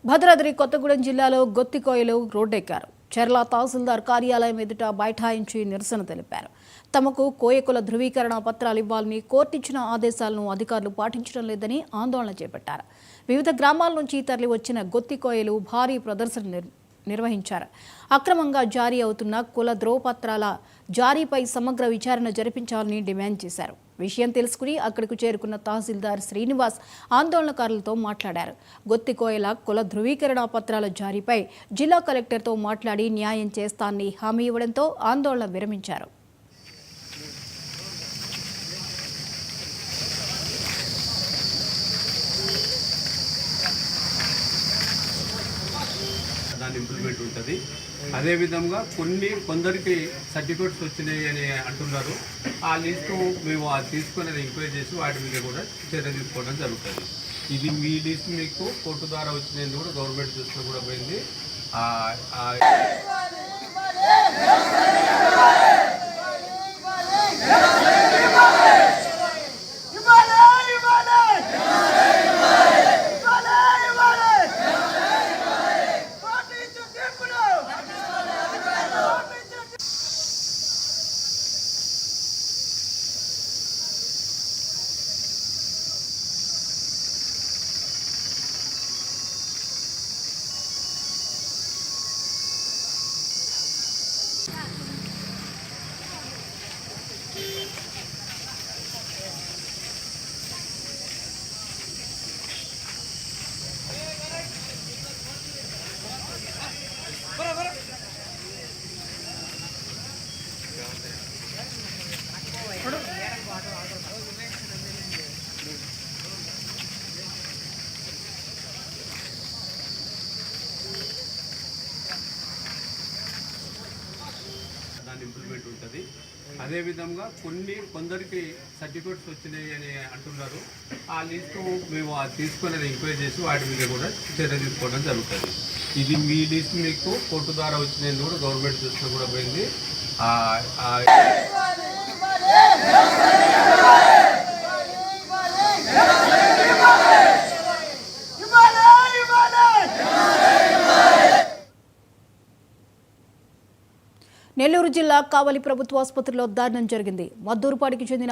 భద్రాద్రి కొత్తగూడెం జిల్లాలో గొత్తికోయలు రోడ్డెక్కారు. చెర్ల తహసీల్దార్ కార్యాలయం ఎదుట బైఠాయించి నిరసన తెలిపారు. తమకు కోయకుల ధృవీకరణ పత్రాలు ఇవ్వాలని కోర్టిచ్చిన ఆదేశాలను అధికారులు పాటించడం లేదని ఆందోళన చేపట్టారు. వివిధ గ్రామాల నుంచి తరలి వచ్చిన గొత్తికోయలు భారీ ప్రదర్శన నిర్వహించారు. అక్రమంగా జారీ అవుతున్న కుల ధ్రువపత్రాల జారీపై సమగ్ర విచారణ జరిపించాలని డిమాండ్ చేశారు. విషయం తెలుసుకుని అక్కడికి చేరుకున్న తహసీల్దార్ శ్రీనివాస్ ఆందోళనకారులతో మాట్లాడారు. గొత్తికోయల కుల ధృవీకరణ పత్రాల జారీపై జిల్లా కలెక్టర్తో మాట్లాడి న్యాయం చేస్తానని హామీ ఇవ్వడంతో ఆందోళన విరమించారు. దాని ఇంప్లిమెంట్ ఉంటుంది. అదేవిధంగా కొందరికి సర్టిఫికేట్స్ వచ్చినాయి అని అంటున్నారు. ఆ లిస్టు మేము తీసుకొని ఎంక్వైరీ చేసి వాటి మీద కూడా చర్య తీసుకోవడం జరుగుతుంది. ఇది మీ లిస్ట్ మీకు కోర్టు ద్వారా వచ్చినది కూడా గవర్నమెంట్ దృష్టిలో కూడా పోయింది. దాని ఇంప్లిమెంట్ ఉంటుంది. అదేవిధంగా కొందరికి సర్టిఫికేట్స్ వచ్చినాయి అని అంటున్నారు. ఆ లిస్టు మేము తీసుకొని ఎంక్వైరీ చేసి వాటి మీద కూడా చర్య తీసుకోవడం జరుగుతుంది. ఇది మీ లిస్ట్ మీకు కోర్టు ద్వారా వచ్చినది కూడా గవర్నమెంట్ దృష్టిలో కూడా పోయింది. నెల్లూరు జిల్లా కావలి ప్రభుత్వ ఆసుపత్రిలో దారుణం జరిగింది. మద్దూరుపాడికి చెందిన